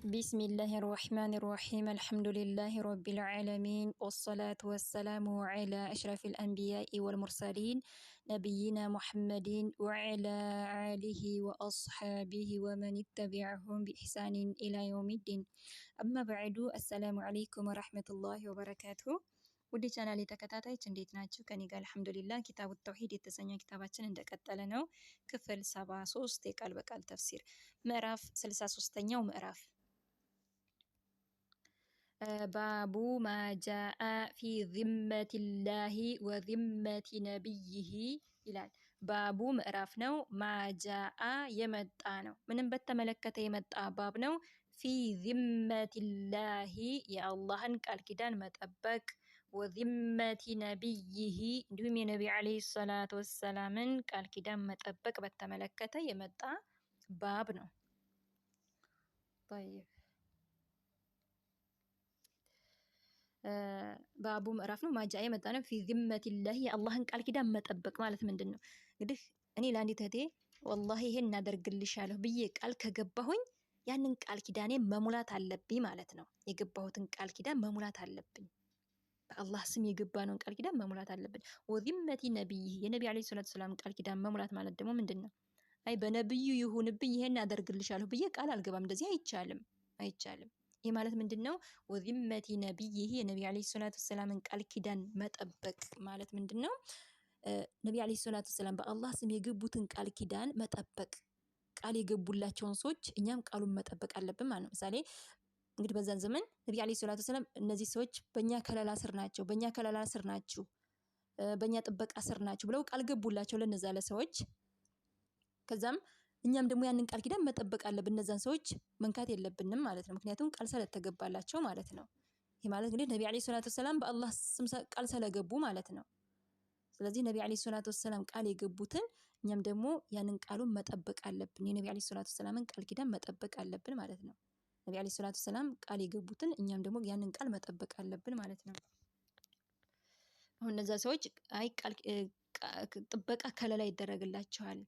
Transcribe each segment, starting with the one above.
بسم الله الرحمن الرحيم الحمد لله رب العالمين والصلاة والسلام على أشرف الأنبياء والمرسلين نبينا محمد وعلى آله وأصحابه ومن اتبعهم بإحسان إلى يوم الدين أما بعد السلام عليكم ورحمة الله وبركاته ውድ ቻናሌ ተከታታዮች እንዴት ናችሁ? ከኔ ጋር አልሐምዱሊላህ ኪታቡ ተውሂድ የተሰኘው ኪታባችን እንደቀጠለ ነው። ክፍል 73 የቃል በቃል ተፍሲር ምዕራፍ 63ኛው ምዕራፍ ባቡ ማጃአ ፊ ዚመቲላሂ ወዚመቲ ነቢይህ ይላል። ባቡ ምዕራፍ ነው። ማጃአ የመጣ ነው። ምንም በተመለከተ የመጣ ባብ ነው። ፊ ዚመቲላሂ የአላህን ቃል ኪዳን መጠበቅ ወዚመቲ ነቢይህ እንዲሁም የነቢ ዓለይሂ ሰላቱ ወሰላምን ቃል ኪዳን መጠበቅ በተመለከተ የመጣ ባብ ነው። ጠይብ ባቡ ምዕራፍ ነው። ማጃ የመጣ ነው። ፊ ዚመቲላሂ የአላህን ቃል ኪዳን መጠበቅ ማለት ምንድን ነው? እንግዲህ እኔ ለአንዲት እህቴ ወላሂ ይሄን እናደርግልሻለሁ ብዬ ቃል ከገባሁኝ ያንን ቃል ኪዳኔ መሙላት አለብኝ ማለት ነው። የገባሁትን ቃል ኪዳን መሙላት አለብኝ። በአላህ ስም የገባነውን ቃል ኪዳን መሙላት አለብን። ወዚመቲ ነቢይህ የነቢ ዓለይሂ ሰላቱ ወሰላም ቃል ኪዳን መሙላት ማለት ደግሞ ምንድን ነው? አይ በነብዩ ይሁንብኝ ይሄን አደርግልሻለሁ ብዬ ቃል አልገባም። እንደዚህ አይቻልም፣ አይቻልም። ይህ ማለት ምንድን ነው? ወዚመቲ ነቢይህ የነቢ ዓለይሂ ሰላቱ ወሰላምን ቃል ኪዳን መጠበቅ ማለት ምንድን ነው? ነቢ ዓለይሂ ሰላቱ ወሰላም በአላህ ስም የገቡትን ቃል ኪዳን መጠበቅ፣ ቃል የገቡላቸውን ሰዎች እኛም ቃሉን መጠበቅ አለብን ማለት ነው። ምሳሌ እንግዲህ በዛን ዘመን ነቢ ዓለይሂ ሰላቱ ወሰላም እነዚህ ሰዎች በእኛ ከለላ ስር ናቸው፣ በእኛ ከለላ ስር ናችሁ፣ በእኛ ጥበቃ ስር ናችሁ ብለው ቃል ገቡላቸው ለነዛ ለሰዎች። ከዛም እኛም ደግሞ ያንን ቃል ኪዳን መጠበቅ አለብን። እነዛን ሰዎች መንካት የለብንም ማለት ነው። ምክንያቱም ቃል ስለተገባላቸው ማለት ነው። ይህ ማለት እንግዲህ ነቢ ዓለይሂ ሰላቱ ወሰላም በአላህ ስም ቃል ስለገቡ ማለት ነው። ስለዚህ ነቢ ዓለይሂ ሰላቱ ወሰላም ቃል የገቡትን እኛም ደግሞ ያንን ቃሉን መጠበቅ አለብን። የነቢ ዓለይሂ ሰላቱ ወሰላምን ቃል ኪዳን መጠበቅ አለብን ማለት ነው። ነቢ ዓለይሂ ሰላቱ ወሰላም ቃል የገቡትን እኛም ደግሞ ያንን ቃል መጠበቅ አለብን ማለት ነው። አሁን እነዛ ሰዎች አይ ቃል ጥበቃ ከለላ ይደረግላቸዋል፣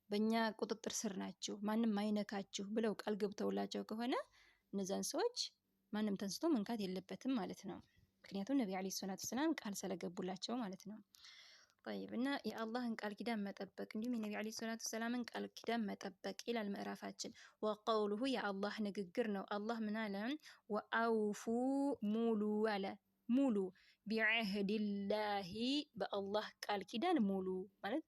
በእኛ ቁጥጥር ስር ናችሁ፣ ማንም አይነካችሁ ብለው ቃል ገብተውላቸው ከሆነ እነዛን ሰዎች ማንም ተንስቶ መንካት የለበትም ማለት ነው። ምክንያቱም ነቢ ዓለይሂ ሰላቱ ወሰላም ቃል ስለገቡላቸው ማለት ነው። طيب እና የአላህን ቃል ኪዳን መጠበቅ እንዲሁም የነቢ ዓለይሂ ሰላቱ ወሰላምን ቃል ኪዳን መጠበቅ ይላል ምዕራፋችን። ወቀውሉሁ የአላህ ንግግር ነው። አላህ ምን አለ? ወአውፉ ሙሉ አለ። ሙሉ ቢዐህዲላሂ በአላህ ቃል ኪዳን ሙሉ ማለት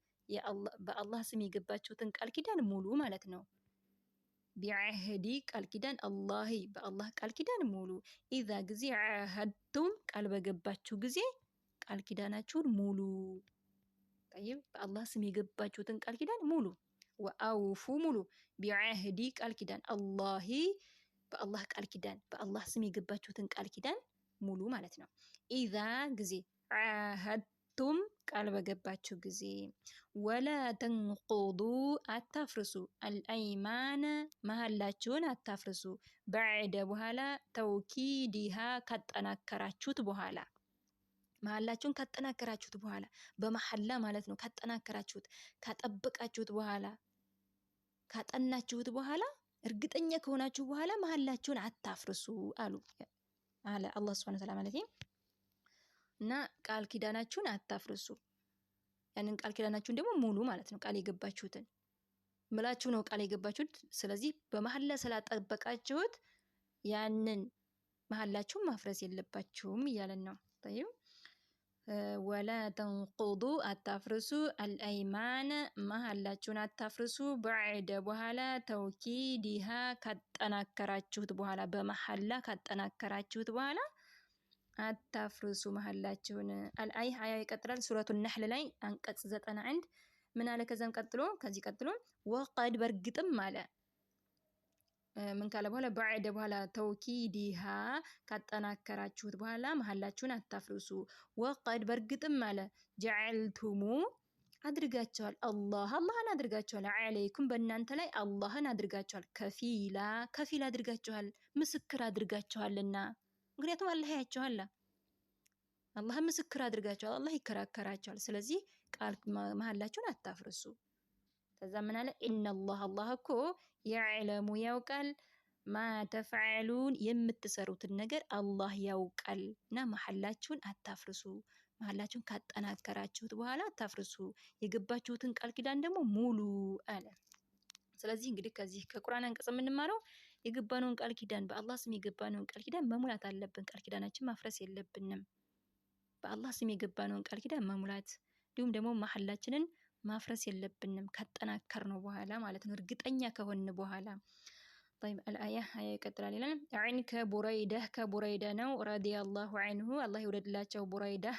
በአላህ ስም የገባችሁትን ቃል ኪዳን ሙሉ ማለት ነው። ቢዐህዲ ቃል ኪዳን አላሂ በአላህ ቃል ኪዳን ሙሉ። ኢዛ ጊዜ ዐሀድቱም ቃል በገባችሁ ጊዜ ቃል ኪዳናችሁን ሙሉ። طيب በአላህ ስም የገባችሁትን ቃል ኪዳን ሙሉ። ወአውፉ ሙሉ ቢዐህዲ ቃል ኪዳን አላሂ በአላህ ቃል ኪዳን በአላህ ስም የገባችሁትን ቃል ኪዳን ሙሉ ማለት ነው። ኢዛ ጊዜ ዐሀድቱም ቃል በገባችሁ ጊዜ ወላ ተንቁዱ አታፍርሱ አልአይማነ መሀላችሁን አታፍርሱ በዕደ በኋላ ተውኪዲሃ ካጠናከራችሁት በኋላ መሀላችሁን ካጠናከራችሁት በኋላ በመሐላ ማለት ነው። ካጠናከራችሁት ካጠበቃችሁት በኋላ ካጠናችሁት በኋላ እርግጠኛ ከሆናችሁ በኋላ መሀላችሁን አታፍርሱ አሉ አለ አላህ ሱብሓነሁ ወተዓላ ማለት ነው። እና ቃል ኪዳናችሁን አታፍርሱ፣ ያንን ቃል ኪዳናችሁን ደግሞ ሙሉ ማለት ነው። ቃል የገባችሁትን ምላችሁ ነው ቃል የገባችሁት። ስለዚህ በመሐላ ስላጠበቃችሁት ያንን መሐላችሁን ማፍረስ የለባችሁም እያለን ነው። طيب ወላ ተንቁዱ አታፍርሱ አልአይማነ መሀላችሁን አታፍርሱ በዕደ በኋላ ተውኪዲሃ ካጠናከራችሁት በኋላ በመሐላ ካጠናከራችሁት በኋላ አታፍርሱ መሀላችሁን። አልአይ ሀያ ይቀጥላል። ሱረቱ ነሕል ላይ አንቀጽ 91 ምን አለ? ከዚህ ቀጥሎ ወቀድ በእርግጥም አለ ምን ካለ በኋላ በዕደ በኋላ ተውኪዲሃ ካጠናከራችሁት በኋላ መሀላችሁን አታፍርሱ። ወቀድ በእርግጥም አለ ጀዐልቱሙ አድርጋቸዋል አላህን አድርጋቸዋል ዐለይኩም በእናንተ ላይ አላህን አድርጋቸዋል ከፊል አድርጋቸዋል ምስክር አድርጋቸዋልና። ምክንያቱም አላህ ያያቸዋል። አላህ ምስክር አድርጋቸዋል። አላህ ይከራከራቸዋል። ስለዚህ ቃል መሀላችሁን አታፍርሱ። ከዛ ምን አለ? ኢነላህ አላህ እኮ የዕለሙ ያውቃል ማ ተፍዐሉን የምትሰሩትን ነገር አላህ ያውቃል እና መሐላችሁን አታፍርሱ። መሐላችሁን ካጠናከራችሁት በኋላ አታፍርሱ። የገባችሁትን ቃል ኪዳን ደግሞ ሙሉ አለ። ስለዚህ እንግዲህ ከዚህ ከቁርአን አንቀጽ የምንማረው የገባነውን ቃል ኪዳን በአላህ ስም የገባነውን ቃል ኪዳን መሙላት አለብን። ቃል ኪዳናችን ማፍረስ የለብንም። በአላህ ስም የገባነውን ቃል ኪዳን መሙላት እንዲሁም ደግሞ መሐላችንን ማፍረስ የለብንም ካጠናከር ነው በኋላ ማለት ነው። እርግጠኛ ከሆን በኋላ طيب الآية يقتل لنا عن كبريدة نو رضي الله عنه الله يولد الله بريدة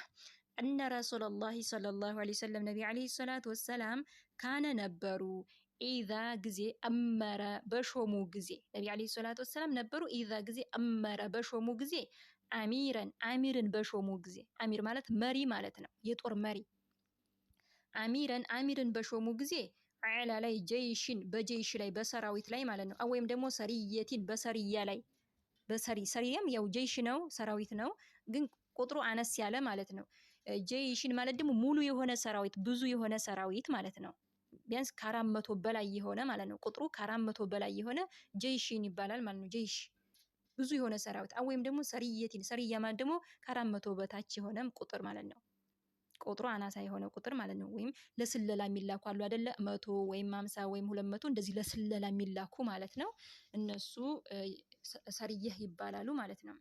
أن رسول الله صلى الله عليه وسلم نبي عليه الصلاة والسلام كان نبرو إذا جزي أمر بشومو جزي نبي عليه الصلاة والسلام نبرو إذا جزي أمر بشومو جزي أميرا بشومو جزي أمير مالت مري مالتنا يطور مري أميرا بشومو جزي على ላይ ጀይሽን በጀይሽ ላይ በሰራዊት ላይ ማለት ነው። ወይም ደግሞ ሰሪየቲን በሰሪያ ላይ ሰሪያም ያው ጀይሽ ነው ሰራዊት ነው፣ ግን ቁጥሩ አነስ ያለ ማለት ነው። ጀይሽን ማለት ደግሞ ሙሉ የሆነ ሰራዊት ብዙ የሆነ ሰራዊት ማለት ነው። ቢያንስ ከ400 በላይ የሆነ ማለት ነው። ቁጥሩ ከ400 በላይ የሆነ ጀይሽን ይባላል ማለት ነው። ጀይሽ ብዙ የሆነ ሰራዊት ወይም ደግሞ ሰሪየቲን ሰሪያ ማለት ደግሞ ከ400 በታች የሆነም ቁጥር ማለት ነው። ቁጥሩ አናሳ የሆነ ቁጥር ማለት ነው። ወይም ለስለላ የሚላኩ አሉ አይደለ? 100 ወይም 50 ወይም 200 እንደዚህ ለስለላ የሚላኩ ማለት ነው። እነሱ ሰርየህ ይባላሉ ማለት ነው።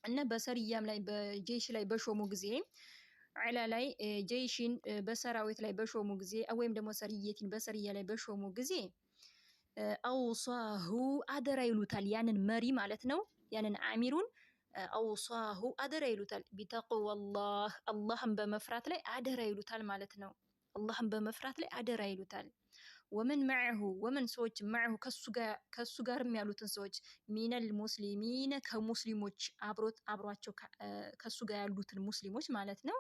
እና በሰርያም ላይ በጀይሽ ላይ በሾሙ ጊዜ ዐላ ላይ ጀይሽን በሰራዊት ላይ በሾሙ ጊዜ ወይም ደግሞ ሰርየቲን በሰርያ ላይ በሾሙ ጊዜ አውሷሁ አደራ ይሉታል ያንን መሪ ማለት ነው። ያንን አሚሩን አውሷሁ አደራ ይሉታል። ቢተቅወላህ አላህን በመፍራት ላይ አደራ ይሉታል ማለት ነው። አላህን በመፍራት ላይ አደራ ይሉታል። ወመን መዐሁ ወመን ሰዎች መዐሁ ከሱ ጋርም ያሉትን ሰዎች ሚነል ሙስሊሚን ከሙስሊሞች አብሯቸው ከሱ ጋር ያሉትን ሙስሊሞች ማለት ነው።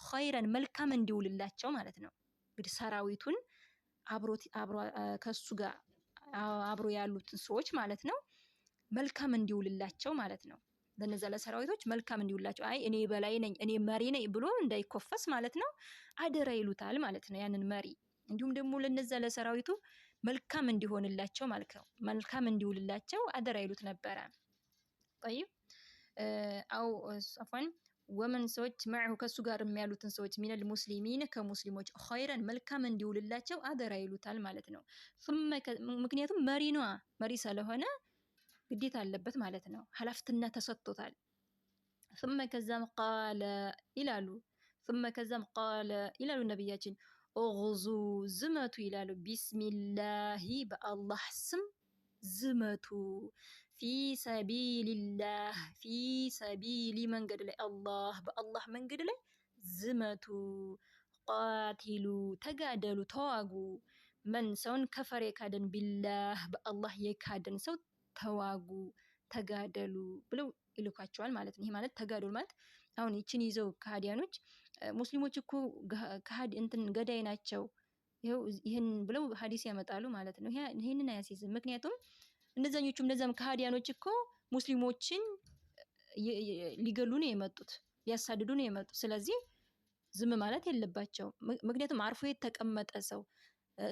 ኸይረን መልካም እንዲውልላቸው ማለት ነው። እንግዲህ ሰራዊቱን ከሱ ጋር አብሮ ያሉትን ሰዎች ማለት ነው መልካም እንዲውልላቸው ማለት ነው። ለነዛ ለሰራዊቶች መልካም እንዲውላቸው እኔ በላይ ነኝ እኔ መሪ ነኝ ብሎ እንዳይኮፈስ ማለት ነው አደራ ይሉታል ማለት ነው ያንን መሪ። እንዲሁም ደግሞ ለነዛ ለሰራዊቱ መልካም እንዲሆንላቸው ማለት ነው መልካም እንዲውልላቸው አደራ ይሉት ነበረ። طيب አው አፈን ወመን ሰዎች ማሁ ከሱ ጋር የሚያሉትን ሰዎች ሚነል ሙስሊሚን ከሙስሊሞች ኸይረን መልካም እንዲውልላቸው አደራ ይሉታል ማለት ነው። ምክንያቱም መሪ ነዋ መሪ ስለሆነ ግዴታ አለበት ማለት ነው። ኃላፊነትና ተሰጥቶታል። ثم ከዛም ቃለ ይላሉ ነብያችን ኦግዙ ዝመቱ ይላሉ። ቢስሚላሂ በአላህ ስም ዝመቱ ፊ ሰቢልላህ ፊ ሰቢሊ መንገድ ላይ አላህ በአላህ መንገድ ላይ ዝመቱ ቃቲሉ ተጋደሉ ተዋጉ መን ሰውን ከፈር የካደን ቢላህ በአላህ የካደን ሰው ተዋጉ ተጋደሉ ብለው ይልኳቸዋል ማለት ነው። ይሄ ማለት ተጋደሉ ማለት አሁን ይችን ይዘው ከሃዲያኖች ሙስሊሞች እኮ ገዳይ ናቸው ይሄን ብለው ሐዲስ ያመጣሉ ማለት ነው። ይሄንን አያስይዝም። ምክንያቱም እነዛም ከሃዲያኖች እኮ ሙስሊሞችን ሊገሉ ነው የመጡት ሊያሳድዱ ነው የመጡት። ስለዚህ ዝም ማለት የለባቸው። ምክንያቱም አርፎ የተቀመጠ ሰው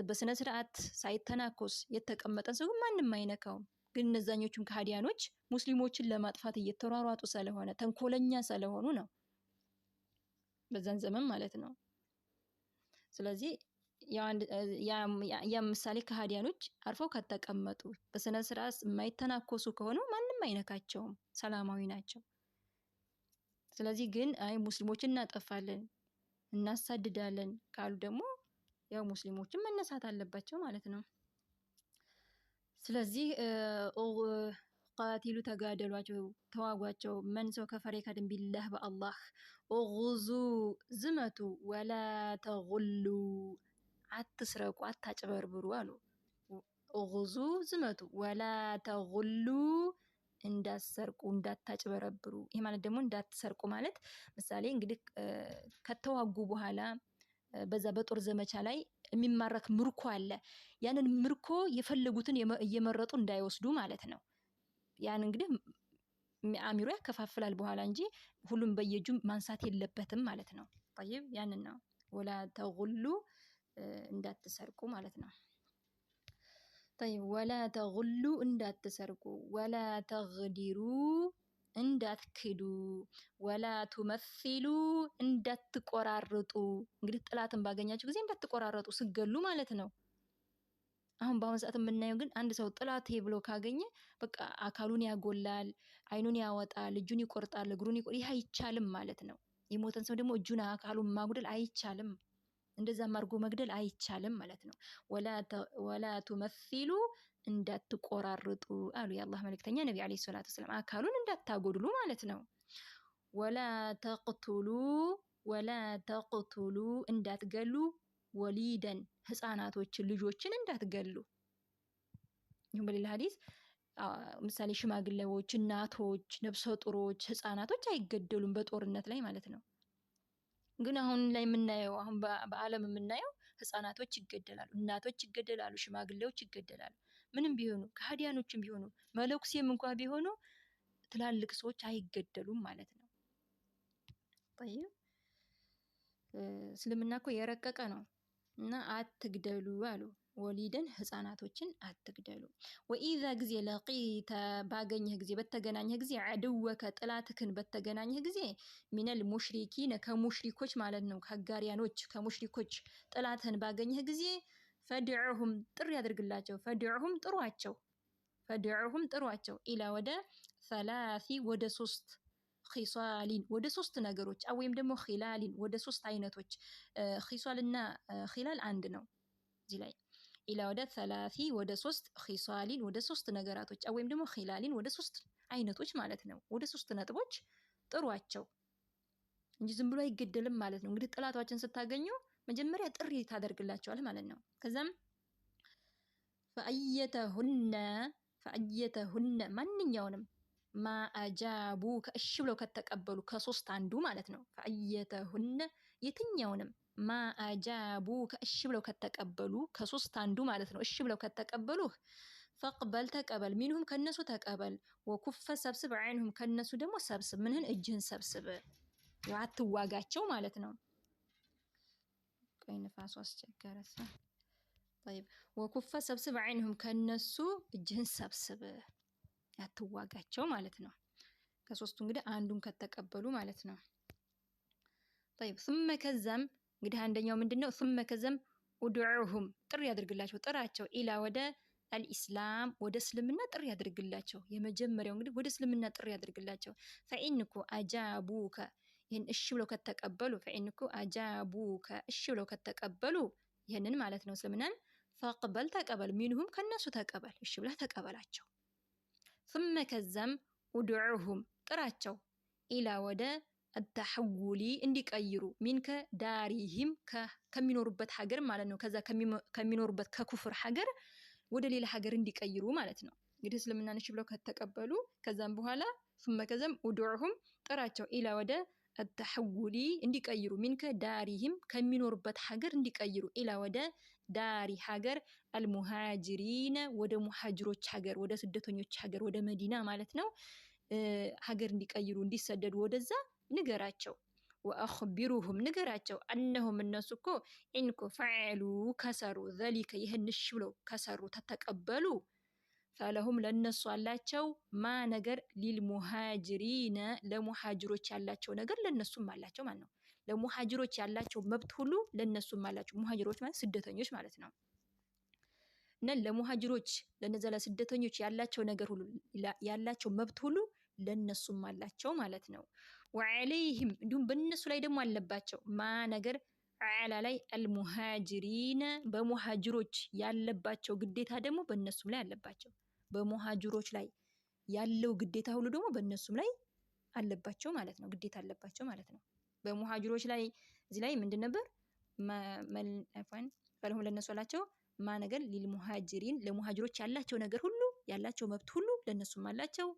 በስነ ስርዓት ሳይተናኮስ የተቀመጠ ሰው ማንም አይነካውም። ግን እነዛኞቹም ከሃዲያኖች ሙስሊሞችን ለማጥፋት እየተሯሯጡ ስለሆነ ተንኮለኛ ስለሆኑ ነው በዛን ዘመን ማለት ነው። ስለዚህ ያ ምሳሌ ከሃዲያኖች አርፈው ከተቀመጡ በስነ ስርዓት የማይተናኮሱ ከሆኑ ማንም አይነካቸውም፣ ሰላማዊ ናቸው። ስለዚህ ግን ሙስሊሞችን እናጠፋለን እናሳድዳለን ካሉ ደግሞ ያው ሙስሊሞችን መነሳት አለባቸው ማለት ነው። ስለዚህ ቃቲሉ ተጋደሏቸው ተዋጓቸው መን ሰው ከፈረ ካደን ቢላህ በአላህ ኦጉዙ ዝመቱ ወላ ተጉሉ አትስረቁ አታጭበርብሩ አሉ። ኦጉዙ ዝመቱ ወላ ተጉሉ እንዳትሰርቁ እንዳታጭበረብሩ። ይሄ ማለት ደግሞ እንዳትሰርቁ ማለት ምሳሌ እንግዲህ ከተዋጉ በኋላ በዛ በጦር ዘመቻ ላይ የሚማረክ ምርኮ አለ። ያንን ምርኮ የፈለጉትን እየመረጡ እንዳይወስዱ ማለት ነው። ያን እንግዲህ አሚሩ ያከፋፍላል በኋላ እንጂ ሁሉም በየጁ ማንሳት የለበትም ማለት ነው። طيب ያንን ነው ወላ ተጉሉ እንዳትሰርቁ ማለት ነው። ጠይብ ወላ ተጉሉ እንዳትሰርቁ፣ ወላ ተግዲሩ እንዳትክዱ፣ ወላ ቱመሲሉ እንዳትቆራርጡ። እንግዲህ ጥላትን ባገኛችሁ ጊዜ እንዳትቆራረጡ ስገሉ ማለት ነው። አሁን በአሁን ሰዓት የምናየው ግን አንድ ሰው ጥላቴ ብሎ ካገኘ በቃ አካሉን ያጎላል፣ አይኑን ያወጣል፣ እጁን ይቆርጣል፣ እግሩን ይቆርጣል። ይህ አይቻልም ማለት ነው። የሞተን ሰው ደግሞ እጁን አካሉን ማጉደል አይቻልም። እንደዛም አድርጎ መግደል አይቻልም ማለት ነው። ወላ ቱመሲሉ እንዳትቆራርጡ አሉ የአላህ መልእክተኛ ነቢ ዓለይሂ ሰላቱ ወሰላም። አካሉን እንዳታጎድሉ ማለት ነው። ወላ ተቅቱሉ እንዳትገሉ ወሊደን ህፃናቶችን ልጆችን እንዳትገሉ። ይሁን በሌላ ሀዲስ ምሳሌ ሽማግሌዎች፣ እናቶች፣ ነብሰ ጡሮች፣ ህፃናቶች አይገደሉም በጦርነት ላይ ማለት ነው። ግን አሁን ላይ የምናየው አሁን በዓለም የምናየው ህፃናቶች ይገደላሉ፣ እናቶች ይገደላሉ፣ ሽማግሌዎች ይገደላሉ። ምንም ቢሆኑ ከሃዲያኖችም ቢሆኑ መለኩሴም እንኳ ቢሆኑ ትላልቅ ሰዎች አይገደሉም ማለት ነው። ጠይብ እስልምና እኮ የረቀቀ ነው እና አትግደሉ አሉ። ወሊደን ህፃናቶችን አትግደሉ። ወኢዛ ጊዜ ለቂተ ባገኘህ ጊዜ በተገናኘህ ጊዜ አድወከ ጥላትክን በተገናኘህ ጊዜ ሚነል ሙሽሪኪነ ከሙሽሪኮች ማለት ነው ከአጋሪያኖች ከሙሽሪኮች ጥላትህን ባገኘህ ጊዜ ፈድዑሁም ጥሪ ያድርግላቸው፣ ፈድዑሁም ጥሯቸው ኢላ ወደ ሰላሲ ወደ ሶስት ኺሷሊን ወደ ሶስት ነገሮች ወይም ደግሞ ኺላሊን ወደ ሶስት አይነቶች። ኺሷልና ኺላል አንድ ነው እዚህ ላይ ኢላ ወደ ሰላሲ ወደ ሶስት ኺሷሊን ወደ ሶስት ነገራቶች ወይም ደግሞ ኺላሊን ወደ ሶስት አይነቶች ማለት ነው። ወደ ሶስት ነጥቦች ጥሯቸው እንጂ ዝም ብሎ አይገደልም ማለት ነው። እንግዲህ ጥላቶችን ስታገኙ መጀመሪያ ጥሪ ታደርግላቸዋል ማለት ነው። ከዛም ፈአየተሁነ ማንኛውንም ማአጃቡ ከእሺ ብለው ከተቀበሉ ከሶስት አንዱ ማለት ነው። ፈአየተሁነ የትኛውንም ማአጃቡ ከእሺ ብለው ከተቀበሉ ከሶስት አንዱ ማለት ነው። እሺ ብለው ከተቀበሉህ ፈቅበል ተቀበል፣ ሚንሁም ከነሱ ተቀበል፣ ወኩፈ ሰብስብ፣ ዓይንሁም ከነሱ ደግሞ ሰብስብ፣ ምንህን እጅህን ሰብስብ፣ አትዋጋቸው ማለት ነው። ቆይ ንፋሱ አስቸገረስ። طيب ወኩፈ ሰብስብ፣ ዓይንሁም ከነሱ እጅህን ሰብስብ፣ አትዋጋቸው ማለት ነው። ከሶስቱ እንግዲህ አንዱን ከተቀበሉ ማለት ነው። طيب ثم ከዛም እንግዲህ አንደኛው ምንድነው? ثم ከዛም ኡድዑሁም ጥሪ ያድርግላቸው፣ ጥራቸው ኢላ ወደ አልኢስላም ወደ እስልምና ጥሪ ያድርግላቸው። የመጀመሪያው እንግዲህ ወደ እስልምና ጥሪ ያድርግላቸው። ፈኢንኩ አጃቡከ ይህን እሺ ብለው ከተቀበሉ ፈኢንኩ አጃቡከ እሺ ብለው ከተቀበሉ ይህንን ማለት ነው እስልምናን ፈቅበል ተቀበል፣ ሚንሁም ከነሱ ተቀበል፣ እሺ ብለህ ተቀበላቸው። ثم ከዛም ኡድዑሁም ጥራቸው ኢላ ወደ አተሐውሊ እንዲቀይሩ ሚንከ ዳሪሂም ከሚኖሩበት ሀገር ማለት ነው። ከዛ ከሚኖሩበት ከኩፍር ሀገር ወደ ሌላ ሀገር እንዲቀይሩ ማለት ነው። እንግዲህ እስልምናን እሺ ብለው ከተቀበሉ ከዛም በኋላ ثم ከዛም ኡድዑሁም ጥራቸው ኢላ ወደ አተሐውሊ እንዲቀይሩ ሚንከ ዳሪሂም ከሚኖሩበት ሀገር እንዲቀይሩ ኢላ ወደ ዳሪ ሀገር አልሙሃጅሪነ ወደ ሙሃጅሮች ሀገር ወደ ስደተኞች ሀገር ወደ መዲና ማለት ነው ሀገር እንዲቀይሩ እንዲሰደዱ ወደዛ ንገራቸው። ወአኽቢሩሁም ንገራቸው አነሁም እነሱ እኮ ኢንኩ ፈዐሉ ከሰሩ ዘሊከ ይህን እሺ ብለው ከሰሩ ተተቀበሉ ፈለሁም ለነሱ አላቸው ማ ነገር ሊልሙሃጅሪነ ለሙሃጅሮች ያላቸው ነገር ለነሱም አላቸው ማለት ነው። ለሙሃጅሮች ያላቸው መብት ሁሉ ለነሱም አላቸው። ሙሃጅሮች ማለት ስደተኞች ማለት ነው። እና ለሙሃጅሮች ለነዛ ለስደተኞች ያላቸው ነገር ሁሉ ያላቸው መብት ሁሉ ለነሱም አላቸው ማለት ነው። ወዐለይሂም እንዲሁም በእነሱ ላይ ደግሞ አለባቸው ማ ነገር ዐላ ላይ አልሙሃጅሪነ በሙሃጅሮች ያለባቸው ግዴታ ደግሞ በእነሱም ላይ አለባቸው። በሙሃጅሮች ላይ ያለው ግዴታ ሁሉ ደግሞ በእነሱም ላይ አለባቸው ማለት ነው። ግዴታ አለባቸው ማለት ነው። በሙሃጅሮች ላይ እዚህ ላይ ምንድን ነበር? ፈለሁም ለነሱ አላቸው ማ ነገር ሊልሙሃጅሪን ለሙሃጅሮች ያላቸው ነገር ሁሉ ያላቸው መብት ሁሉ ለነሱም አላቸው።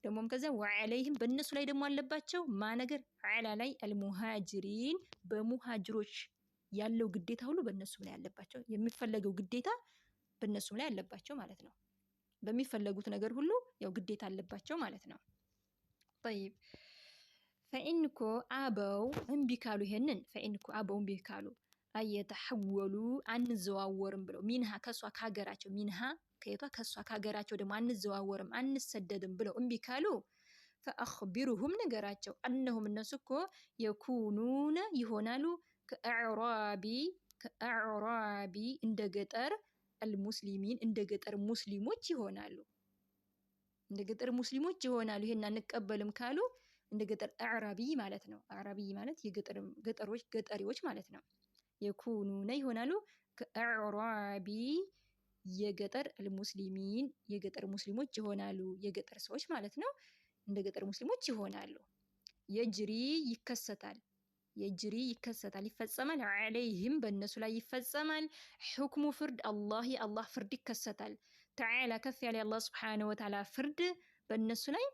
ደግሞም ከዛ ወዐለይሂም በእነሱ ላይ ደግሞ አለባቸው ማ ነገር ዐላ ላይ አልሙሃጅሪን በሙሃጅሮች ያለው ግዴታ ሁሉ በእነሱም ላይ አለባቸው። የሚፈለገው ግዴታ በእነሱም ላይ አለባቸው ማለት ነው። በሚፈለጉት ነገር ሁሉ ያው ግዴታ አለባቸው ማለት ነው። طيب ፈኢንኮ አበው እምቢ ካሉ ይሄንን ፈኢንኮ አበው እምቢ ካሉ አየተሐወሉ አንዘዋወርም ብለው ሚንሃ ከሷ ከሀገራቸው ሚንሃ ከየቷ ከሷ ከሀገራቸው ደግሞ አንዘዋወርም አንሰደድም ብለው እምቢ ካሉ ፈአኽቢሩሁም ንገራቸው አነሁም እነሱ እኮ የኩኑነ ይሆናሉ ከአዕራቢ እንደ ገጠር አልሙስሊሚን እንደ ገጠር ሙስሊሞች ይሆናሉ። እንደ ገጠር ሙስሊሞች ይሆናሉ። ይሄን አንቀበልም ካሉ እንደ ገጠር አዕራቢ ማለት ነው። አዕራቢ ማለት ገጠሪዎች ማለት ነው። የኩኑነ ይሆናሉ ከአዕራቢ የገጠር አልሙስሊሚን የገጠር ሙስሊሞች ይሆናሉ። የገጠር ሰዎች ማለት ነው። እንደ ገጠር ሙስሊሞች ይሆናሉ። የጅሪ ይከሰታል ይፈጸማል ዐለይህም በእነሱ ላይ ይፈጸማል ሕክሙ ፍርድ አላህ ፍርድ ይከሰታል። ተዓላ ከፍ ያለ አላህ ስብሓነሁ ወተዓላ ፍርድ በእነሱ ላይ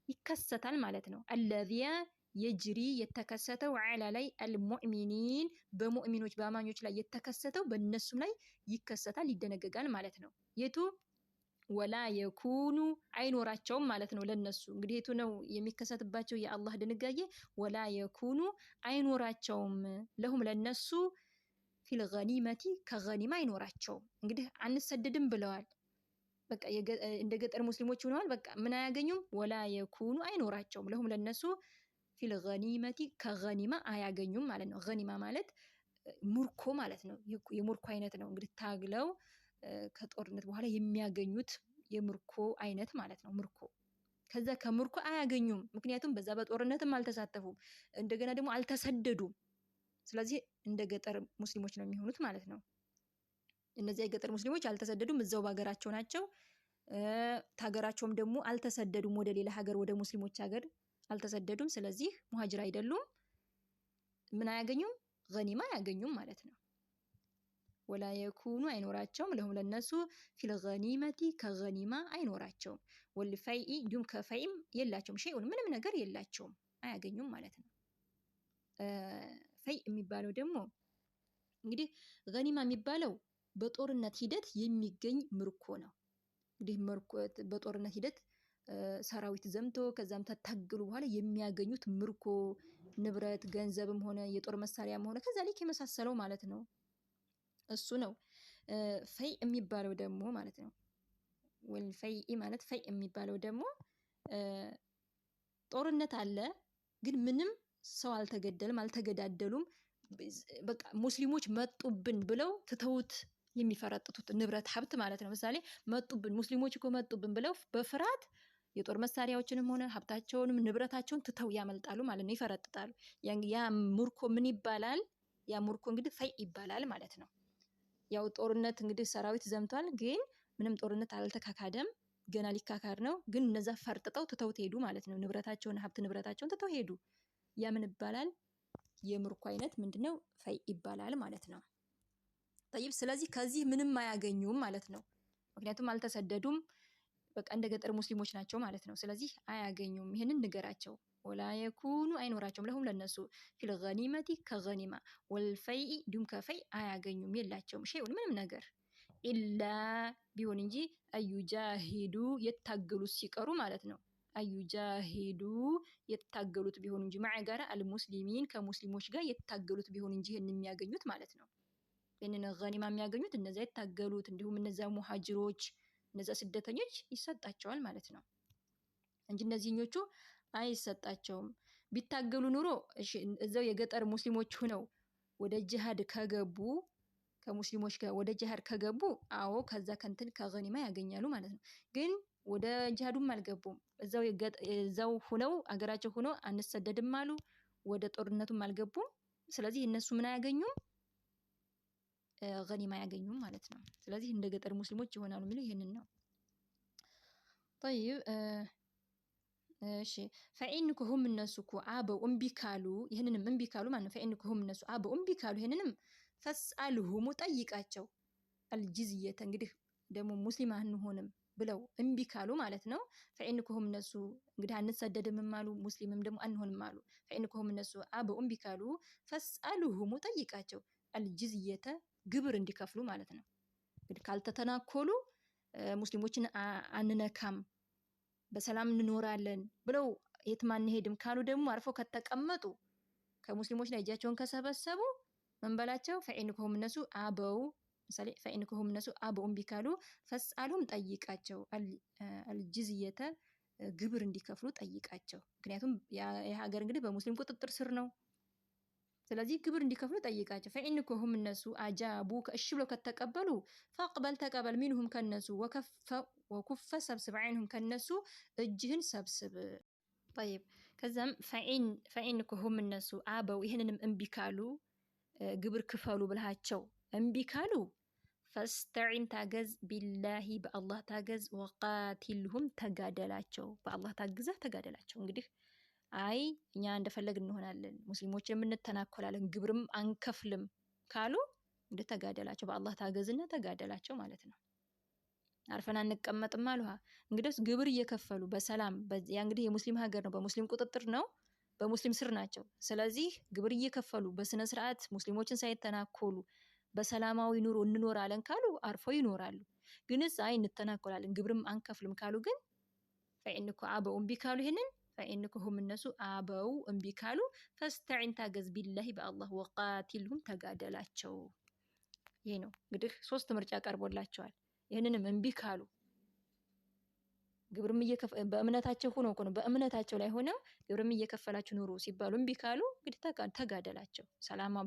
ይከሰታል ማለት ነው። አለዚያ የጅሪ የተከሰተው ዐላ ላይ አልሙእሚኒን በሙእሚኖች በአማኞች ላይ የተከሰተው በእነሱም ላይ ይከሰታል ይደነገጋል ማለት ነው። የቱ ወላ የኩኑ አይኖራቸውም ማለት ነው። ለነሱ እንግዲህ የቱ ነው የሚከሰትባቸው የአላህ ድንጋጌ ወላ የኩኑ አይኖራቸውም ለሁም ለነሱ ፊል ገኒመቲ ከገኒማ አይኖራቸውም። እንግዲህ አንሰደድም ብለዋል። በቃ እንደ ገጠር ሙስሊሞች ሆነዋል። በቃ ምን አያገኙም ወላ የኩኑ አይኖራቸውም ለሁም ለነሱ ፊል ገኒመቲ ከገኒማ አያገኙም ማለት ነው። ገኒማ ማለት ሙርኮ ማለት ነው። የሙርኮ አይነት ነው። እንግዲህ ታግለው ከጦርነት በኋላ የሚያገኙት የምርኮ አይነት ማለት ነው። ምርኮ ከዛ ከምርኮ አያገኙም። ምክንያቱም በዛ በጦርነትም አልተሳተፉም። እንደገና ደግሞ አልተሰደዱም። ስለዚህ እንደ ገጠር ሙስሊሞች ነው የሚሆኑት ማለት ነው። እነዚህ የገጠር ሙስሊሞች አልተሰደዱም፣ እዛው በሀገራቸው ናቸው። ታገራቸውም ደግሞ አልተሰደዱም፣ ወደ ሌላ ሀገር ወደ ሙስሊሞች ሀገር አልተሰደዱም። ስለዚህ ሙሃጅር አይደሉም። ምን አያገኙም? ገኒማ አያገኙም ማለት ነው። ወላ የኩኑ አይኖራቸውም ለሁም ለነሱ ፊል ገኒመቲ ከገኒማ አይኖራቸውም። ወልፈይኢ እንዲሁም ከፈይም የላቸውም። ሸይኡን ምንም ነገር የላቸውም አያገኙም ማለት ነው። ፈይ የሚባለው ደግሞ እንግዲህ ገኒማ የሚባለው በጦርነት ሂደት የሚገኝ ምርኮ ነው። እንግዲህ በጦርነት ሂደት ሰራዊት ዘምቶ ከዛም ተታገሉ በኋላ የሚያገኙት ምርኮ ንብረት፣ ገንዘብም ሆነ የጦር መሳሪያም ሆነ ከዛ ልክ የመሳሰለው ማለት ነው። እሱ ነው ፈይ የሚባለው ደግሞ ማለት ነው። ወልፈይ ማለት ፈይ የሚባለው ደግሞ ጦርነት አለ፣ ግን ምንም ሰው አልተገደልም፣ አልተገዳደሉም። በቃ ሙስሊሞች መጡብን ብለው ትተውት የሚፈረጥቱት ንብረት ሀብት ማለት ነው። ምሳሌ መጡብን ሙስሊሞች እኮ መጡብን ብለው በፍርሃት የጦር መሳሪያዎችንም ሆነ ሀብታቸውንም ንብረታቸውን ትተው ያመልጣሉ ማለት ነው፣ ይፈረጥጣሉ። ያ ሙርኮ ምን ይባላል? ያ ሙርኮ እንግዲህ ፈይ ይባላል ማለት ነው። ያው ጦርነት እንግዲህ ሰራዊት ዘምቷል፣ ግን ምንም ጦርነት አልተካካደም፣ ገና ሊካካድ ነው። ግን እነዛ ፈርጥጠው ትተው ሄዱ ማለት ነው። ንብረታቸውን ሀብት ንብረታቸውን ትተው ሄዱ። ያ ምን ይባላል? የምርኮ አይነት ምንድነው? ፈይ ይባላል ማለት ነው። ጠይብ ስለዚህ ከዚህ ምንም አያገኙም ማለት ነው። ምክንያቱም አልተሰደዱም፣ በቃ እንደ ገጠር ሙስሊሞች ናቸው ማለት ነው። ስለዚህ አያገኙም። ይህንን ንገራቸው። ወላ የኩኑ አይኖራቸውም ለሁም ለነሱ ፊል ገኒመቲ ከገኒማ ወልፈይኢ እንዲሁም ከፈይ አያገኙም የላቸውም። ሸይኡን ምንም ነገር ኢላ ቢሆን እንጂ አዩጃሂዱ የታገሉት ሲቀሩ ማለት ነው። አዩጃሂዱ የታገሉት ቢሆን እንጂ ማዕ ጋራ አልሙስሊሚን ከሙስሊሞች ጋር የታገሉት ቢሆን እንጂ ይህን የሚያገኙት ማለት ነው። ይህንን ገኒማ የሚያገኙት እነዚያ የታገሉት እንዲሁም እነዚያ ሙሃጅሮች እነዚያ ስደተኞች ይሰጣቸዋል ማለት ነው እንጂ እነዚህኞቹ አይሰጣቸውም። ቢታገሉ ኑሮ እዛው የገጠር ሙስሊሞች ሆነው ወደ ጂሃድ ከገቡ ከሙስሊሞች ጋር ወደ ጂሃድ ከገቡ አዎ ከዛ ከንትን ከገኒማ ያገኛሉ ማለት ነው። ግን ወደ ጂሃዱም አልገቡም። እዛው ሆነው አገራቸው ሆነው አንሰደድም አሉ። ወደ ጦርነቱም አልገቡም። ስለዚህ እነሱ ምን አያገኙም? ገኒማ አያገኙም ማለት ነው። ስለዚህ እንደ ገጠር ሙስሊሞች ይሆናሉ የሚለው ይሄንን ነው። طيب እሺ ፈኢንኩሁም እነሱ እኮ አበው እምቢ ካሉ ይሄንንም እምቢ ካሉ ማለት ነው። ፈኢንኩሁም እነሱ አበው እምቢ ካሉ ይሄንንም ፈስአልሁሙ ጠይቃቸው። አልጅዝየተ እንግዲህ ደግሞ ሙስሊም አንሆንም ብለው እምቢ ካሉ ማለት ነው። ፈኢንኩሁም እነሱ እንግዲህ አንሰደድም አሉ፣ ሙስሊምም ደግሞ አንሆንም አሉ። ፈኢንኩሁም እነሱ አበው እምቢ ካሉ ፈስአልሁሙ ጠይቃቸው። አልጅዝየተ ግብር እንዲከፍሉ ማለት ነው። እንግዲህ ካልተተናኮሉ ሙስሊሞችን አንነካም በሰላም እንኖራለን ብለው የትም አንሄድም ካሉ ደግሞ አርፈው ከተቀመጡ ከሙስሊሞች ላይ እጃቸውን ከሰበሰቡ ምን በላቸው? ፈኢንኩሁም እነሱ አበው ምሳሌ ፈኢን ከሁም እነሱ አበው እምቢ ካሉ ፈስአሉም ጠይቃቸው፣ አልጅዝየተ ግብር እንዲከፍሉ ጠይቃቸው። ምክንያቱም የሀገር እንግዲህ በሙስሊም ቁጥጥር ስር ነው። ስለዚህ ግብር እንዲከፍሉ ጠይቃቸው። ፈኢን ከሁም እነሱ አጃቡ እሺ ብለው ከተቀበሉ ፈቅበል ተቀበል፣ ሚንሁም ከነሱ ወኩፈ ሰብስብ፣ ዓይንሁም ከነሱ እጅህን ሰብስብ። ጠይብ ከዛም ፈኢን ከሁም እነሱ አበው ይህንንም እምቢ ካሉ ግብር ክፈሉ ብልሃቸው እምቢ ካሉ ፈስተዒን ታገዝ፣ ቢላሂ በአላህ ታገዝ፣ ወቃቲልሁም ተጋደላቸው፣ በአላህ ታግዘህ ተጋደላቸው። እንግዲህ አይ እኛ እንደፈለግ እንሆናለን፣ ሙስሊሞች የምንተናኮላለን፣ ግብርም አንከፍልም ካሉ እንደ ተጋደላቸው፣ በአላህ ታገዝና ተጋደላቸው ማለት ነው። አርፈን አንቀመጥም አሉሃ። እንግዲህ ግብር እየከፈሉ በሰላም ያ እንግዲህ የሙስሊም ሀገር ነው፣ በሙስሊም ቁጥጥር ነው፣ በሙስሊም ስር ናቸው። ስለዚህ ግብር እየከፈሉ በስነ ስርዓት ሙስሊሞችን ሳይተናኮሉ በሰላማዊ ኑሮ እንኖራለን ካሉ አርፈው ይኖራሉ። ግንስ አይ እንተናኮላለን ግብርም አንከፍልም ካሉ ግን ፈኢንኩ አበው እምቢ ካሉ ይሄንን ፈኢንኩ ሁም እነሱ አበው እምቢ ካሉ ፈስተዒን ታገዝ፣ ቢላሂ በአላህ፣ ወቃቲልሁም ተጋደላቸው። ይሄ ነው እንግዲህ 3 ምርጫ ቀርቦላቸዋል። ይህንንም እምቢ ካሉ ግብርም በእምነታቸው ሆነው እኮ ነው፣ በእምነታቸው ላይ ሆነው ግብርም እየከፈላችሁ ኑሩ ሲባሉ እምቢ ካሉ እንግዲህ ተጋደላቸው።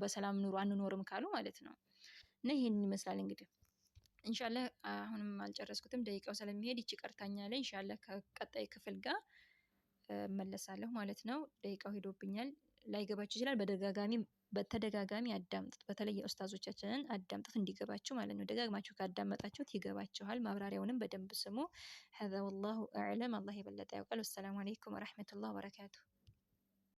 በሰላም ኑሩ አንኖርም ካሉ ማለት ነው። እና ይሄንን ይመስላል እንግዲህ ኢንሻአላህ። አሁንም አልጨረስኩትም ደቂቃው ስለሚሄድ ይቺ ቀርታኛለች። ኢንሻአላህ ከቀጣይ ክፍል ጋር መለሳለሁ ማለት ነው። ደቂቃው ሄዶብኛል፣ ላይገባችሁ ይችላል። በተደጋጋሚ አዳምጡት። በተለይ ኡስታዞቻችንን አዳምጡት እንዲገባችሁ ማለት ነው። ደጋግማችሁ ካዳመጣችሁት ይገባችኋል። ማብራሪያውንም በደንብ ስሙ። هذا والله أعلم። አላህ የበለጠ ያውቃል። ወሰላሙ አለይኩም ወራህመቱላሂ ወበረካቱሁ።